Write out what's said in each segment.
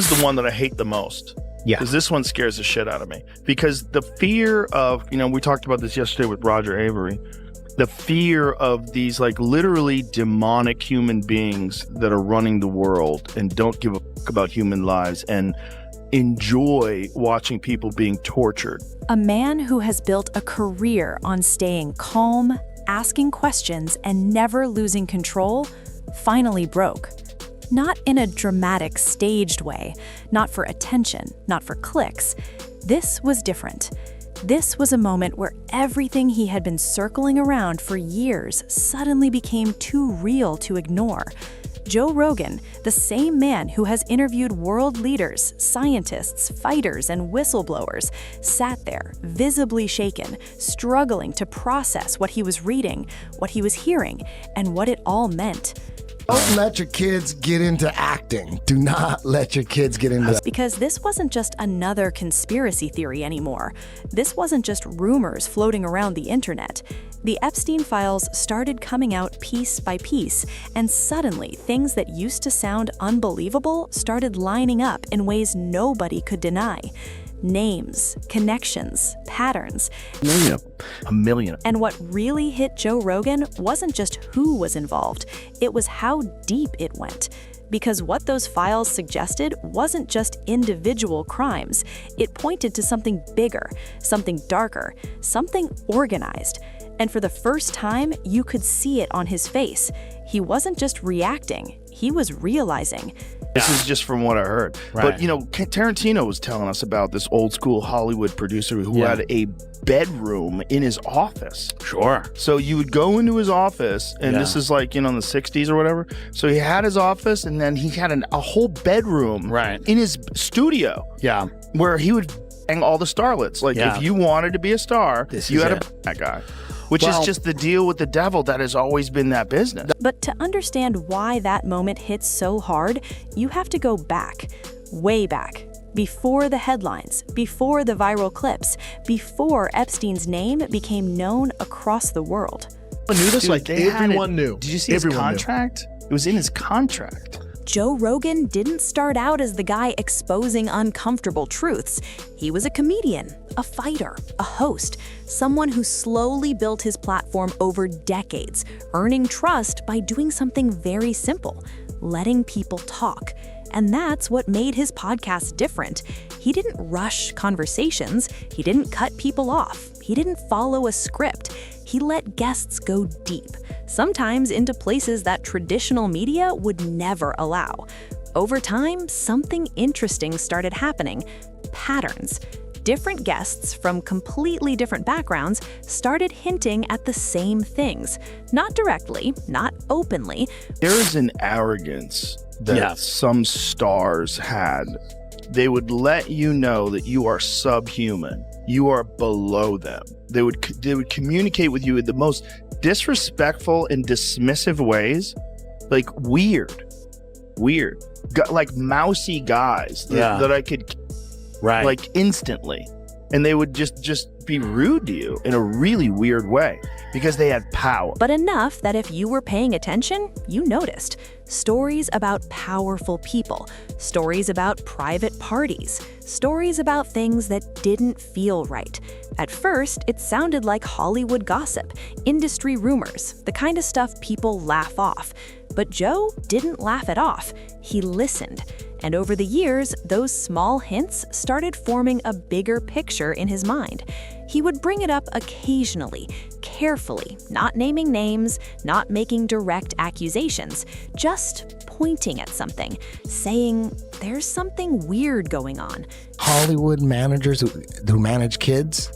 This is the one that I hate the most. Yeah. Because this one scares the shit out of me. Because the fear of, we talked about this yesterday with Roger Avery, the fear of these like literally demonic human beings that are running the world and don't give a fuck about human lives and enjoy watching people being tortured. A man who has built a career on staying calm, asking questions, and never losing control, finally broke. Not in a dramatic, staged way, not for attention, not for clicks. This was different. This was a moment where everything he had been circling around for years suddenly became too real to ignore. Joe Rogan, the same man who has interviewed world leaders, scientists, fighters, and whistleblowers, sat there, visibly shaken, struggling to process what he was reading, what he was hearing, and what it all meant. Don't let your kids get into acting. Do not let your kids get into that. Because this wasn't just another conspiracy theory anymore. This wasn't just rumors floating around the internet. The Epstein files started coming out piece by piece, and suddenly things that used to sound unbelievable started lining up in ways nobody could deny. Names, connections, patterns. A million. And what really hit Joe Rogan wasn't just who was involved, it was how deep it went. Because what those files suggested wasn't just individual crimes. It pointed to something bigger, something darker, something organized. And for the first time, you could see it on his face. He wasn't just reacting, he was realizing. This is just from what I heard. Right. But, Tarantino was telling us about this old school Hollywood producer who had a bedroom in his office. Sure. So you would go into his office, and this is like, in the 60s or whatever. So he had his office, and then he had a whole bedroom in his studio. Yeah. Where he would bang all the starlets. Like, if you wanted to be a star, you had to bang that guy. Which is just the deal with the devil that has always been that business. But to understand why that moment hit so hard, you have to go back, way back, before the headlines, before the viral clips, before Epstein's name became known across the world. I knew this, like everyone knew. Did you see his contract? It was in his contract. Joe Rogan didn't start out as the guy exposing uncomfortable truths. He was a comedian, a fighter, a host, someone who slowly built his platform over decades, earning trust by doing something very simple, letting people talk. And that's what made his podcast different. He didn't rush conversations. He didn't cut people off. He didn't follow a script. He let guests go deep, sometimes into places that traditional media would never allow. Over time, something interesting started happening. Patterns. Different guests from completely different backgrounds started hinting at the same things. Not directly, not openly. There is an arrogance that some stars had. They would let you know that you are subhuman. You are below them. They would communicate with you in the most disrespectful and dismissive ways, like weird, like mousy guys that I could like instantly, and they would just be rude to you in a really weird way because they had power. But enough that if you were paying attention, you noticed. Stories about powerful people, stories about private parties, stories about things that didn't feel right. At first, it sounded like Hollywood gossip, industry rumors, the kind of stuff people laugh off. But Joe didn't laugh it off. He listened. And over the years, those small hints started forming a bigger picture in his mind. He would bring it up occasionally, carefully, not naming names, not making direct accusations, just pointing at something, saying, there's something weird going on. Hollywood managers who manage kids,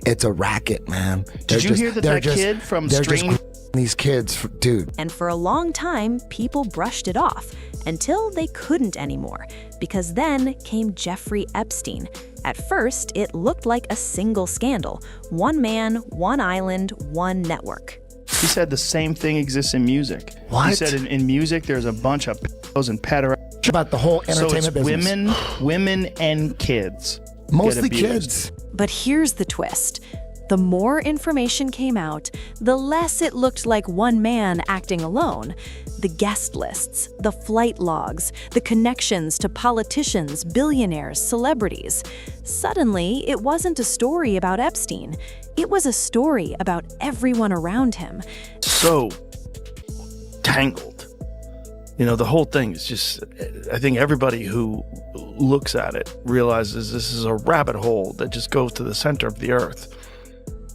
it's a racket, man. Did you hear that kid from Stranger these kids, dude. And for a long time, people brushed it off until they couldn't anymore, because then came Jeffrey Epstein. At first, it looked like a single scandal. One man, one island, one network. He said the same thing exists in music. What? He said in music, there's a bunch of pedos and pederasty. About the whole entertainment business. Women and kids. Mostly kids. But here's the twist. The more information came out, the less it looked like one man acting alone. The guest lists, the flight logs, the connections to politicians, billionaires, celebrities. Suddenly, it wasn't a story about Epstein. It was a story about everyone around him. So tangled. The whole thing is just, I think everybody who looks at it realizes this is a rabbit hole that just goes to the center of the earth.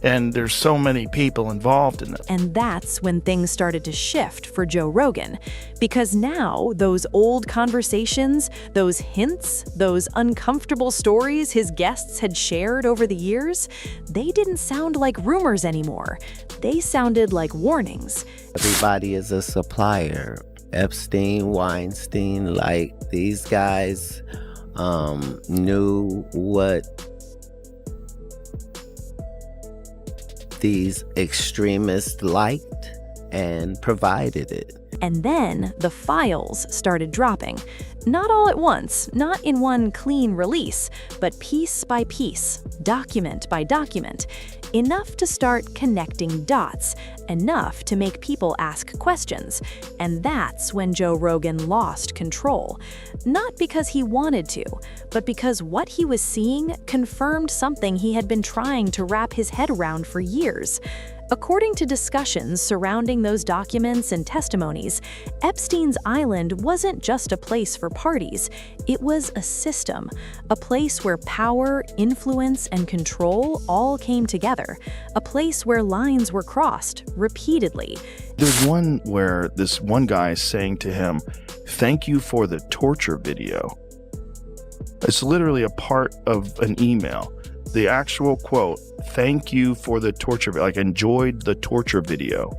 And there's so many people involved in it. And that's when things started to shift for Joe Rogan. Because now, those old conversations, those hints, those uncomfortable stories his guests had shared over the years, they didn't sound like rumors anymore. They sounded like warnings. Everybody is a supplier. Epstein, Weinstein, like these guys knew what these extremists liked and provided it. And then the files started dropping. Not all at once, not in one clean release, but piece by piece, document by document. Enough to start connecting dots, enough to make people ask questions. And that's when Joe Rogan lost control. Not because he wanted to, but because what he was seeing confirmed something he had been trying to wrap his head around for years. According to discussions surrounding those documents and testimonies, Epstein's Island wasn't just a place for parties. It was a system, a place where power, influence, and control all came together, a place where lines were crossed repeatedly. There's one where this one guy is saying to him, "Thank you for the torture video." It's literally a part of an email. The actual quote, "Thank you for the torture," like enjoyed the torture video.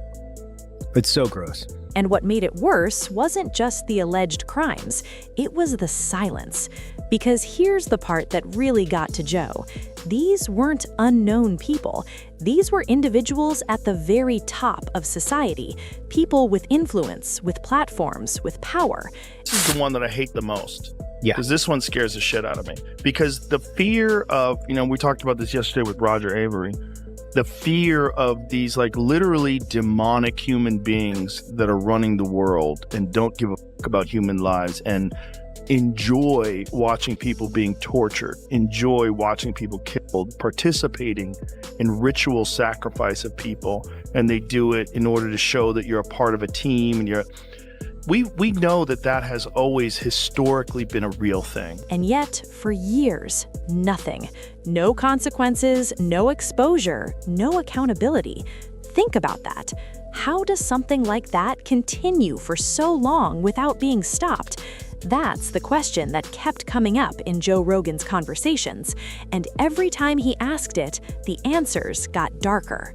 It's so gross. And what made it worse wasn't just the alleged crimes, it was the silence. Because here's the part that really got to Joe. These weren't unknown people. These were individuals at the very top of society, people with influence, with platforms, with power. This is the one that I hate the most. Yeah. Because this one scares the shit out of me. Because the fear of, we talked about this yesterday with Roger Avery, the fear of these like literally demonic human beings that are running the world and don't give a fuck about human lives and enjoy watching people being tortured, enjoy watching people killed, participating in ritual sacrifice of people. And they do it in order to show that you're a part of a team and we know that has always historically been a real thing. And yet, for years, nothing. No consequences, no exposure, no accountability. Think about that. How does something like that continue for so long without being stopped? That's the question that kept coming up in Joe Rogan's conversations. And every time he asked it, the answers got darker.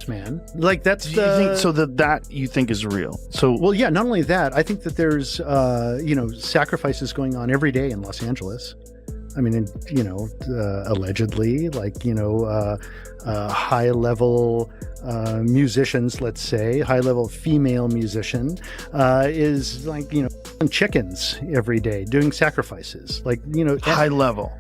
Man, like that's you think, so that you think is real. So well, yeah. Not only that, I think that there's sacrifices going on every day in Los Angeles. I mean, allegedly, like high level musicians, let's say, high level female musician is like chickens every day doing sacrifices, like high level.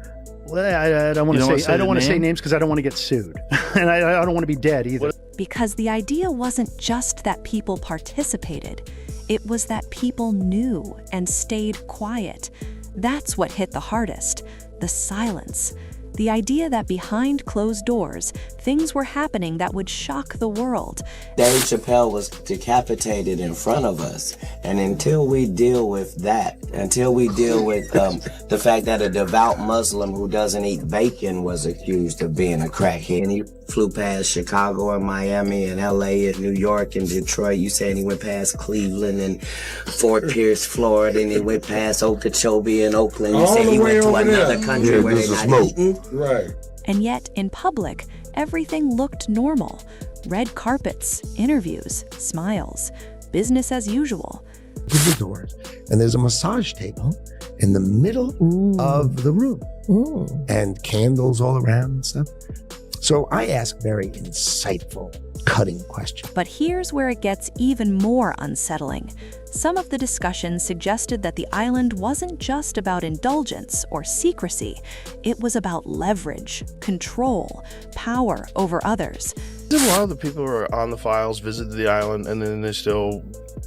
Well, I don't want to say. I don't want to say names because I don't want to get sued, and I don't want to be dead either. Because the idea wasn't just that people participated; it was that people knew and stayed quiet. That's what hit the hardest: the silence. The idea that behind closed doors, things were happening that would shock the world. Dave Chappelle was decapitated in front of us. And until we deal with that, until we deal with the fact that a devout Muslim who doesn't eat bacon was accused of being a crackhead. And he flew past Chicago and Miami and LA and New York and Detroit. You said he went past Cleveland and Fort Pierce, Florida, and he went past Okeechobee and Oakland. You said he went to another country where they're not eating. Right. And yet, in public, everything looked normal. Red carpets, interviews, smiles, business as usual. The doors, and there's a massage table in the middle of the room, and candles all around and stuff. So I ask very insightful cutting question. But here's where it gets even more unsettling. Some of the discussions suggested that the island wasn't just about indulgence or secrecy. It was about leverage, control, power over others. A lot of the people who are on the files visited the island and then they still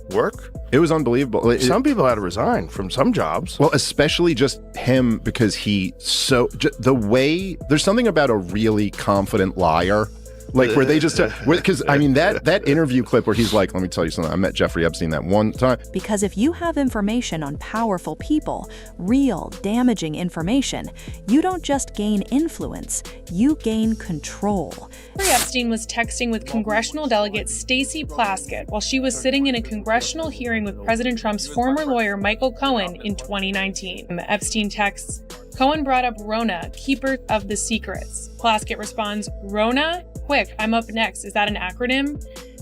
work. It was unbelievable. Some people had to resign from some jobs. Well, especially just him, because the way, there's something about a really confident liar. Like where they just, because I mean, that interview clip where he's like, let me tell you something, I met Jeffrey Epstein that one time. Because if you have information on powerful people, real, damaging information, you don't just gain influence, you gain control. Jeffrey Epstein was texting with congressional delegate Stacey Plaskett while she was sitting in a congressional hearing with President Trump's former lawyer Michael Cohen in 2019. Epstein texts, Cohen brought up Rona, keeper of the secrets. Plaskett responds, Rona? Quick, I'm up next. Is that an acronym?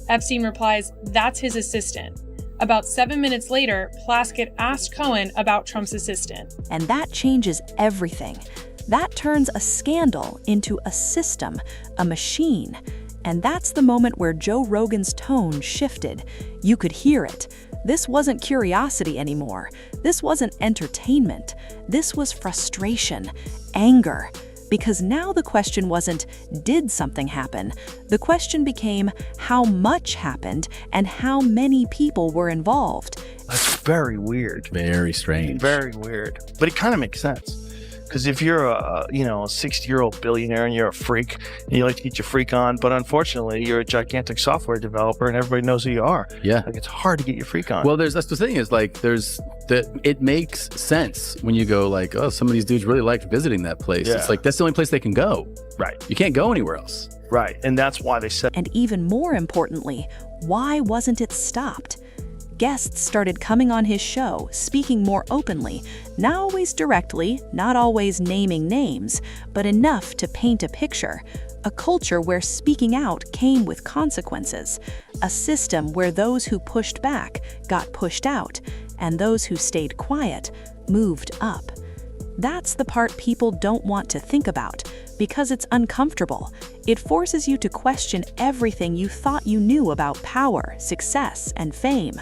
Epstein replies, that's his assistant. About 7 minutes later, Plaskett asked Cohen about Trump's assistant. And that changes everything. That turns a scandal into a system, a machine. And that's the moment where Joe Rogan's tone shifted. You could hear it. This wasn't curiosity anymore. This wasn't entertainment. This was frustration, anger. Because now the question wasn't, did something happen? The question became, how much happened and how many people were involved? That's very weird. Very strange. Very weird. But it kind of makes sense. Because if you're a 60-year-old billionaire and you're a freak and you like to get your freak on, but unfortunately you're a gigantic software developer and everybody knows who you are. Yeah. Like it's hard to get your freak on. Well, that's the thing is like it makes sense when you go like, oh, some of these dudes really liked visiting that place. Yeah. It's like that's the only place they can go. Right. You can't go anywhere else. Right. And that's why they said. And even more importantly, why wasn't it stopped? Guests started coming on his show, speaking more openly, not always directly, not always naming names, but enough to paint a picture. A culture where speaking out came with consequences. A system where those who pushed back got pushed out, and those who stayed quiet moved up. That's the part people don't want to think about, because it's uncomfortable. It forces you to question everything you thought you knew about power, success, and fame.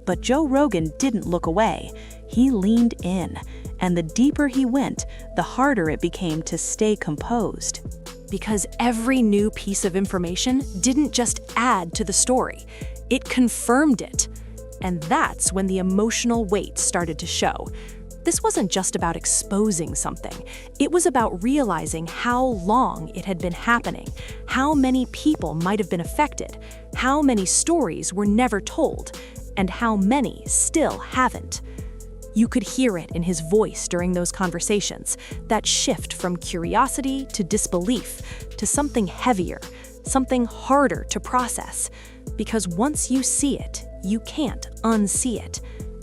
But Joe Rogan didn't look away. He leaned in, and the deeper he went, the harder it became to stay composed. Because every new piece of information didn't just add to the story, it confirmed it. And that's when the emotional weight started to show. This wasn't just about exposing something. It was about realizing how long it had been happening, how many people might have been affected, how many stories were never told, and how many still haven't. You could hear it in his voice during those conversations, that shift from curiosity to disbelief to something heavier, something harder to process. Because once you see it, you can't unsee it.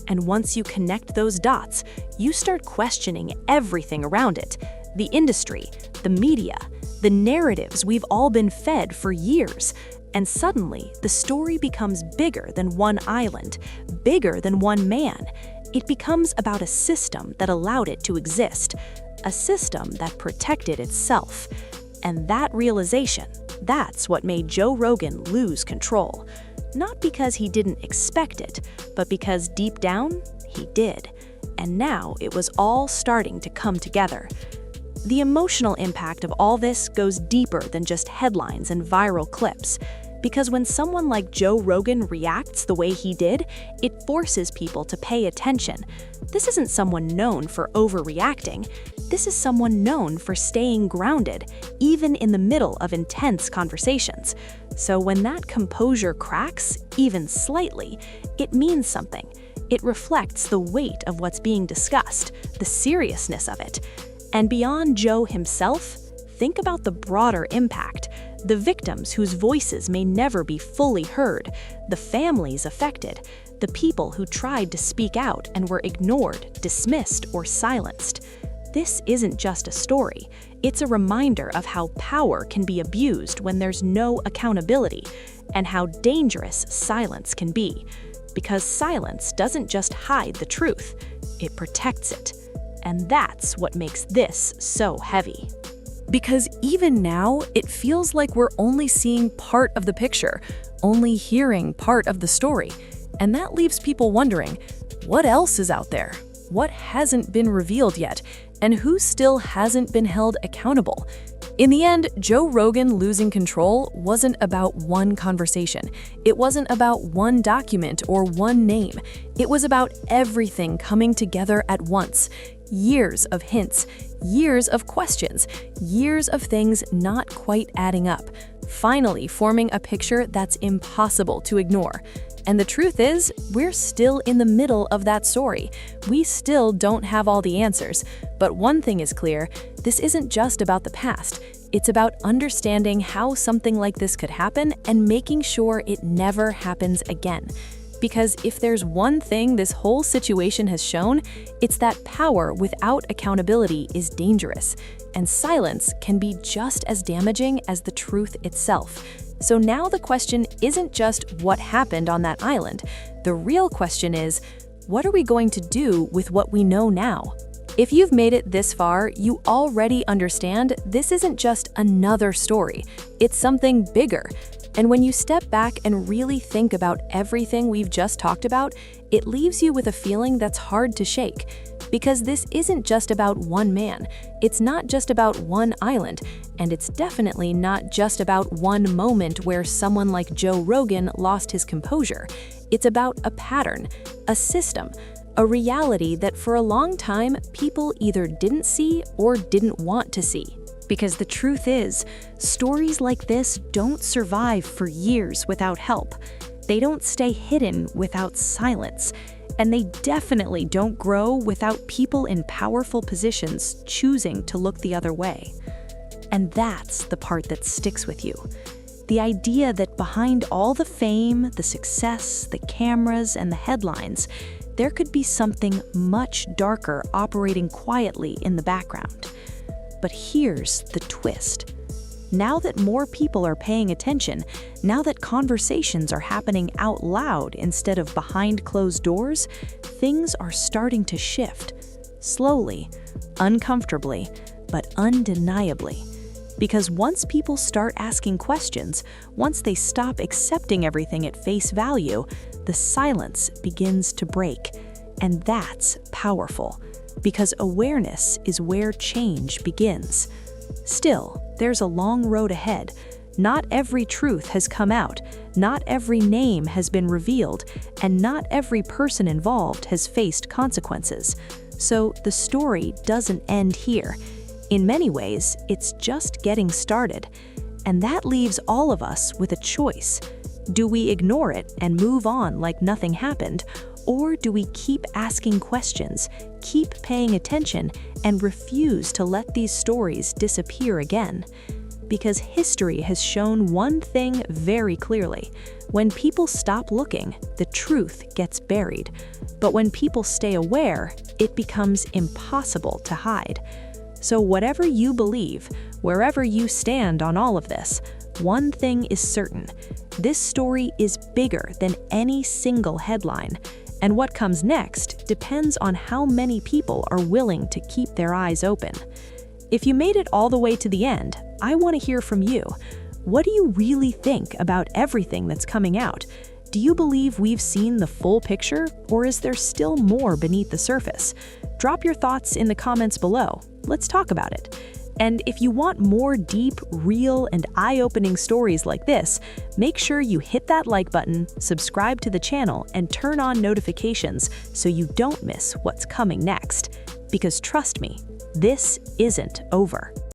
And once you connect those dots, you start questioning everything around it. The industry, the media, the narratives we've all been fed for years. And suddenly, the story becomes bigger than one island, bigger than one man. It becomes about a system that allowed it to exist, a system that protected itself. And that realization, that's what made Joe Rogan lose control. Not because he didn't expect it, but because deep down, he did. And now it was all starting to come together. The emotional impact of all this goes deeper than just headlines and viral clips. Because when someone like Joe Rogan reacts the way he did, it forces people to pay attention. This isn't someone known for overreacting. This is someone known for staying grounded, even in the middle of intense conversations. So when that composure cracks, even slightly, it means something. It reflects the weight of what's being discussed, the seriousness of it. And beyond Joe himself, think about the broader impact. The victims whose voices may never be fully heard, the families affected, the people who tried to speak out and were ignored, dismissed, or silenced. This isn't just a story. It's a reminder of how power can be abused when there's no accountability, and how dangerous silence can be. Because silence doesn't just hide the truth, it protects it. And that's what makes this so heavy. Because even now, it feels like we're only seeing part of the picture, only hearing part of the story. And that leaves people wondering, what else is out there? What hasn't been revealed yet? And who still hasn't been held accountable? In the end, Joe Rogan losing control wasn't about one conversation. It wasn't about one document or one name. It was about everything coming together at once. Years of hints, years of questions, years of things not quite adding up, finally forming a picture that's impossible to ignore. And the truth is, we're still in the middle of that story. We still don't have all the answers. But one thing is clear, this isn't just about the past. It's about understanding how something like this could happen and making sure it never happens again. Because if there's one thing this whole situation has shown, it's that power without accountability is dangerous, and silence can be just as damaging as the truth itself. So now the question isn't just what happened on that island. The real question is, what are we going to do with what we know now? If you've made it this far, you already understand this isn't just another story. It's something bigger. And when you step back and really think about everything we've just talked about, it leaves you with a feeling that's hard to shake. Because this isn't just about one man, it's not just about one island, and it's definitely not just about one moment where someone like Joe Rogan lost his composure. It's about a pattern, a system, a reality that for a long time people either didn't see or didn't want to see. Because the truth is, stories like this don't survive for years without help. They don't stay hidden without silence. And they definitely don't grow without people in powerful positions choosing to look the other way. And that's the part that sticks with you. The idea that behind all the fame, the success, the cameras, and the headlines, there could be something much darker operating quietly in the background. But here's the twist. Now that more people are paying attention, now that conversations are happening out loud instead of behind closed doors, things are starting to shift. Slowly, uncomfortably, but undeniably. Because once people start asking questions, once they stop accepting everything at face value, the silence begins to break. And that's powerful. Because awareness is where change begins. Still, there's a long road ahead. Not every truth has come out, not every name has been revealed, and not every person involved has faced consequences. So the story doesn't end here. In many ways, it's just getting started. And that leaves all of us with a choice. Do we ignore it and move on like nothing happened? Or do we keep asking questions, keep paying attention, and refuse to let these stories disappear again? Because history has shown one thing very clearly. When people stop looking, the truth gets buried. But when people stay aware, it becomes impossible to hide. So whatever you believe, wherever you stand on all of this, one thing is certain. This story is bigger than any single headline. And what comes next depends on how many people are willing to keep their eyes open. If you made it all the way to the end, I want to hear from you. What do you really think about everything that's coming out? Do you believe we've seen the full picture, or is there still more beneath the surface? Drop your thoughts in the comments below. Let's talk about it. And if you want more deep, real, and eye-opening stories like this, make sure you hit that like button, subscribe to the channel, and turn on notifications so you don't miss what's coming next. Because trust me, this isn't over.